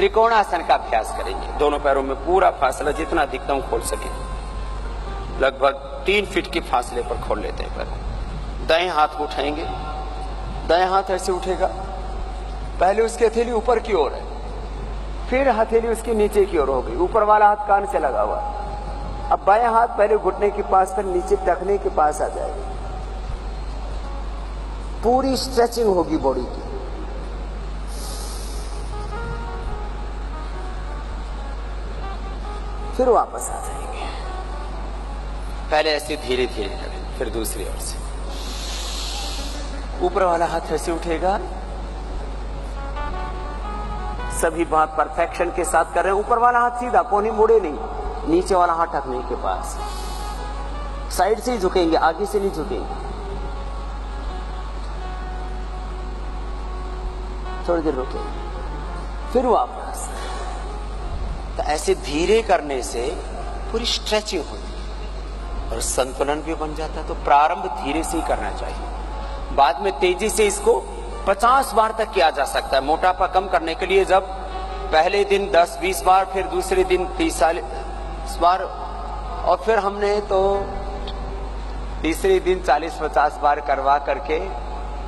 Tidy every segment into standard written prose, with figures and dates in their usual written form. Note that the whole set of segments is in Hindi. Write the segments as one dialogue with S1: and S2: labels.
S1: त्रिकोणासन का अभ्यास करेंगे। दोनों पैरों में पूरा फासला जितना अधिकतम खोल सके, लगभग 3 फीट के फासले पर खोल लेते हैं पैर। दाएं हाथ को उठाएंगे, दाएं हाथ ऐसे उठेगा, पहले उसकी हथेली ऊपर की ओर है, फिर हथेली उसके नीचे की ओर होगी, ऊपर वाला हाथ कान से लगा हुआ। अब बाएं हाथ पहले घुटने के पास, फिर नीचे टखने के पास आ जाएगा। पूरी स्ट्रेचिंग होगी बॉडी की। फिर वापस आ जाएंगे। पहले ऐसे धीरे धीरे करें, फिर दूसरी ओर से। ऊपर वाला हाथ ऐसे उठेगा, सभी बात परफेक्शन के साथ कर रहे हैं। ऊपर वाला हाथ सीधा, कोने मुड़े नहीं, नीचे वाला हाथ टखने के पास। साइड से ही झुकेंगे, आगे से नहीं झुकेंगे। थोड़ी देर रुकेंगे, फिर वापस। तो ऐसे धीरे करने से पूरी स्ट्रेचिंग होती है और संतुलन भी बन जाता है। तो प्रारंभ धीरे से ही करना चाहिए, बाद में तेजी से इसको 50 बार तक किया जा सकता है। मोटापा कम करने के लिए जब पहले दिन 10-20 बार, फिर दूसरे दिन 30-40 बार, और फिर हमने तो तीसरे दिन 40-50 बार करवा करके,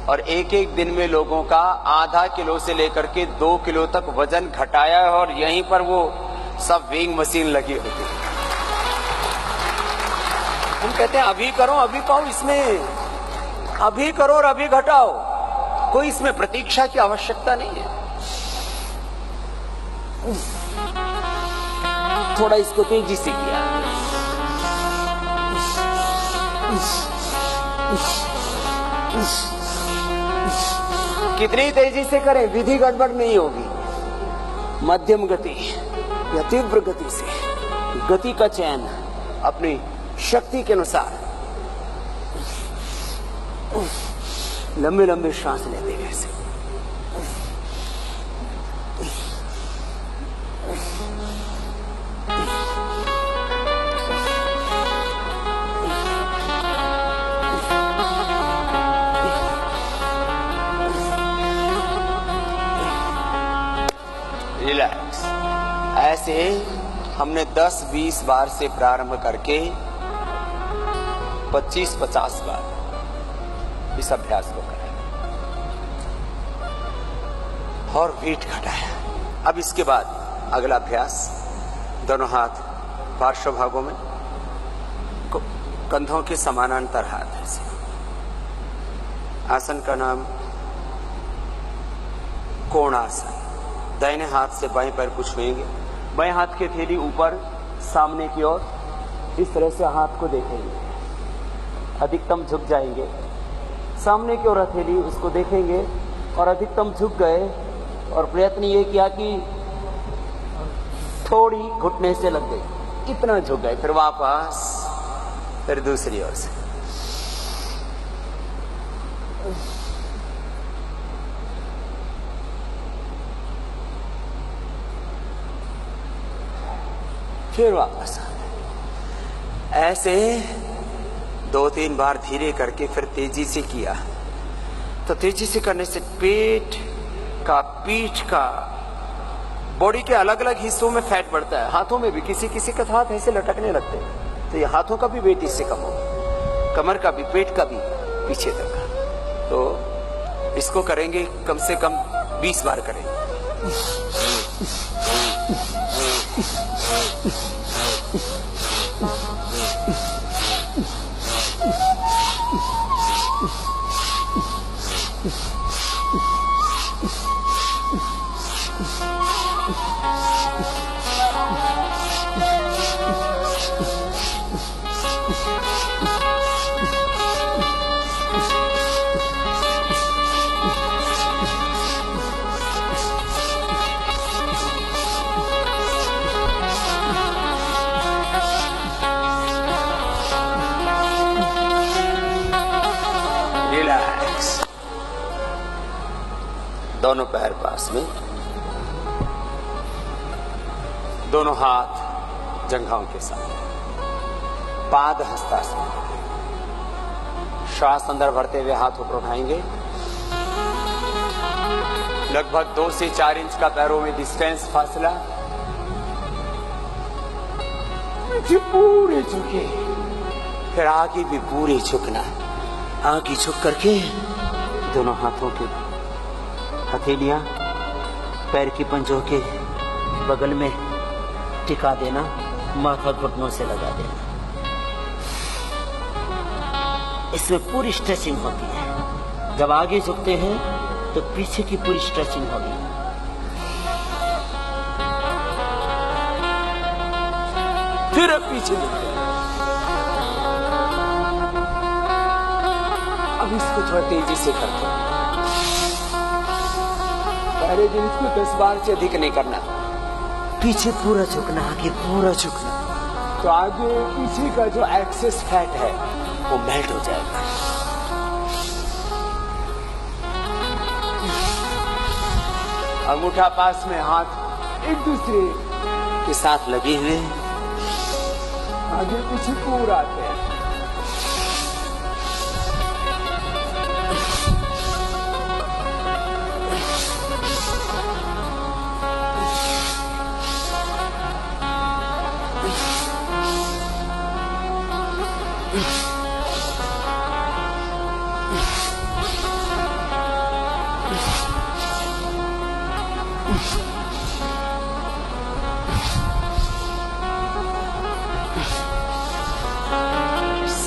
S1: और एक दिन में लोगों का आधा किलो से लेकर के 2 किलो तक वजन घटाया है। और यहीं पर वो सब वेइंग मशीन लगी होती है। हम कहते हैं अभी करो, अभी पाओ, इसमें अभी करो और अभी घटाओ, कोई इसमें प्रतीक्षा की आवश्यकता नहीं है। थोड़ा इसको तेजी से किया, कितनी तेजी से करें, विधि गड़बड़ नहीं होगी। मध्यम गति या तीव्र गति से, गति का चयन अपनी शक्ति के अनुसार। लंबे लंबे सांस लेते हैं ऐसे। रिलैक्स। ऐसे हमने 10-20 बार से प्रारंभ करके 25-50 बार इस अभ्यास को करें और वेट घटाया। अब इसके बाद अगला अभ्यास, दोनों हाथ पार्श्व भागों में, कंधों के समानांतर हाथ ऐसे। आसन का नाम कोणासन। दाहिने हाथ से बाएं पैर को छुएंगे, बाएं हाथ की हथेली ऊपर सामने की ओर, इस तरह से हाथ को देखेंगे, अधिकतम झुक जाएंगे। सामने की ओर हथेली, उसको देखेंगे और अधिकतम झुक गए, और प्रयत्न ये किया कि थोड़ी घुटने से लग गई, इतना झुक गए। फिर वापस, फिर दूसरी ओर से। फिर वापस। ऐसे 2-3 बार धीरे करके फिर तेजी से किया। तो तेजी से करने से पेट का, पीठ का, बॉडी के अलग अलग हिस्सों में फैट बढ़ता है। हाथों में भी, किसी किसी का हाथ ऐसे लटकने लगते हैं, तो ये हाथों का भी वेट इससे कम होगा, कमर का भी, पेट का भी, पीछे तक का। तो इसको करेंगे, कम से कम 20 बार करेंगे। दोनों पैर पास में, दोनों हाथ जंघाओं के साथ, पाद हस्तासन। श्वास अंदर भरते हुए हाथ ऊपर उठाएंगे, लगभग 2 से 4 इंच का पैरों में डिस्टेंस फासला। पीछे पूरे झुके, फिर आगे भी पूरे झुकना। आगे झुक करके दोनों हाथों के हथेलियां पैर की पंजों के बगल में टिका देना, माथा घुटनों से लगा देना। इसमें पूरी स्ट्रेचिंग होती है। जब आगे झुकते हैं तो पीछे की पूरी स्ट्रेचिंग होगी। फिर अब पीछे झुकते हैं। अब इसको थोड़ा तेजी से करते हैं। पहले दिन इसको 10 बार से अधिक नहीं करना। पीछे पूरा झुकना, आगे पूरा झुकना, तो आगे पीछे का जो एक्सेस फैट है वो मेल्ट हो जाएगा। अंगूठा पास में, हाथ एक दूसरे के साथ लगे हुए, आगे पीछे पूरा आते हैं।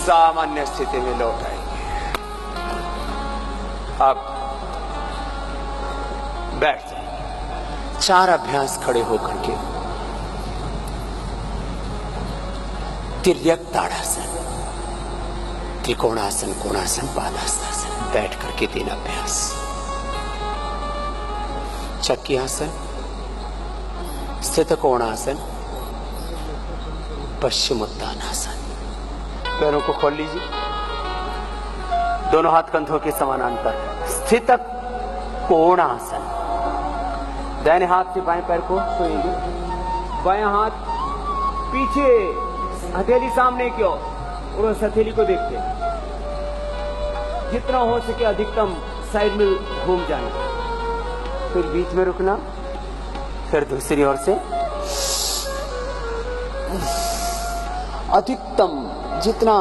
S1: सामान्य स्थिति में लौट आएंगे। अब बैठ जाएंगे। 4 अभ्यास खड़े होकर के। तिर्यक ताड़ासन, त्रिकोणासन, कोणासन, पादासन। बैठ करके 3 अभ्यास। चक्की आसन, स्थित कोणासन, पश्चिमोत्तानासन। पैरों को खोल लीजिए, दोनों हाथ कंधों के समानांतर। स्थित कोणासन। दाहिने हाथ से बाएं पैर को सोएंगे, बायां हाथ पीछे, हथेली सामने की ओर, और उस हथेली को देखते हैं। जितना हो सके अधिकतम साइड में घूम जाए, फिर बीच में रुकना, फिर दूसरी ओर से अधिकतम जितना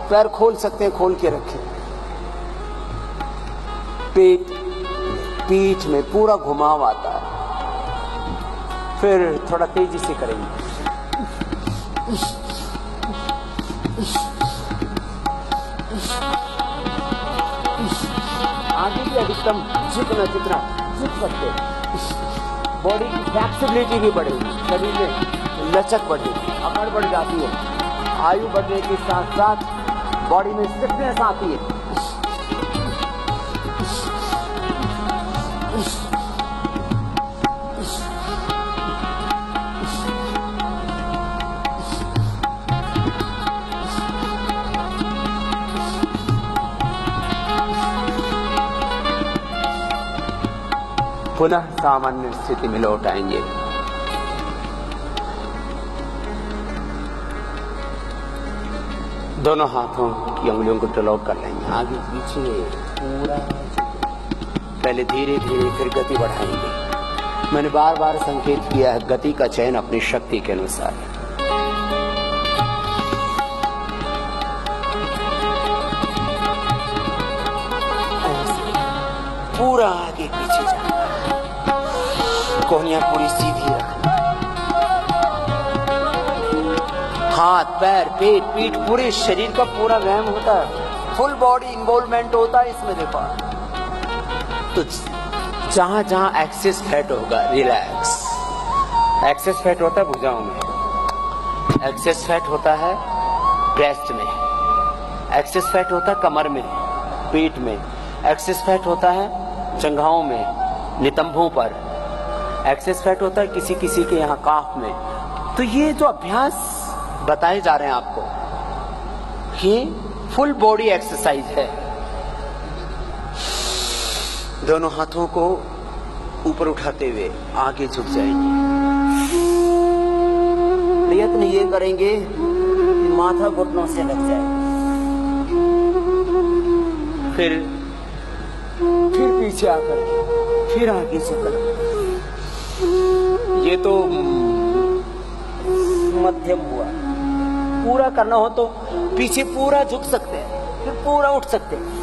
S1: पैर खोल सकते हैं खोल के रखें। पीठ में पूरा घुमाव आता है। फिर थोड़ा तेजी से करेंगे। आगे भी अधिकतम जितना झुक सकते हैं। बॉडी की फ्लेक्सिबिलिटी भी बढ़ेगी, शरीर में लचक बढ़ेगी, अकड़ बढ़ जाती है। आयु बढ़ने के साथ साथ बॉडी में स्टिफनेस आती है। पुनः सामान्य स्थिति में लौट आएंगे। दोनों हाथों की उंगलियों को टलॉक कर लेंगे, आगे पीछे पूरा। पहले धीरे धीरे, फिर गति बढ़ाएंगे। मैंने बार बार संकेत किया है, गति का चयन अपनी शक्ति के अनुसार। पूरा आगे पीछे जाना, कोहनियां पूरी सीधी रखना, हाथ पैर पेट पीठ पूरे शरीर का पूरा व्यायाम होता है। फुल बॉडी इन्वॉल्वमेंट होता है इसमें। देखो, तो जहां जहां एक्सेस फैट होगा, रिलैक्स। एक्सेस फैट होता है भुजाओं में, एक्सेस फैट होता है ब्रेस्ट में, एक्सेस फैट होता है कमर में, पीठ में, एक्सेस फैट होता है जंघाओं में, नितंबों पर, एक्सेस फैट होता है किसी किसी के यहाँ काफ में। तो ये जो अभ्यास बताए जा रहे हैं आपको, ये फुल बॉडी एक्सरसाइज है। दोनों हाथों को ऊपर उठाते हुए आगे झुक जाएंगे। प्रयत्न ये करेंगे कि माथा घुटनों से लग जाए। फिर फिर पीछे आकर के फिर आगे झुकना। ये तो मध्यम हुआ। पूरा करना हो तो पीछे पूरा झुक सकते हैं, फिर पूरा उठ सकते हैं।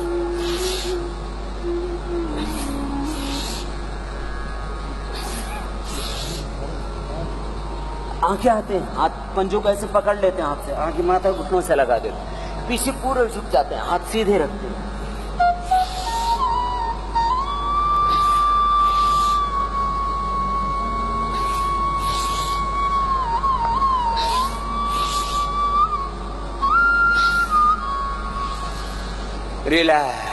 S1: आंखें आते हैं, हाथ पंजों को ऐसे पकड़ लेते हैं, हाथ से आंखें माथा घुटनों से लगा देते हैं, पीछे पूरे झुक जाते हैं, हाथ सीधे रखते हैं। रिलैक्स।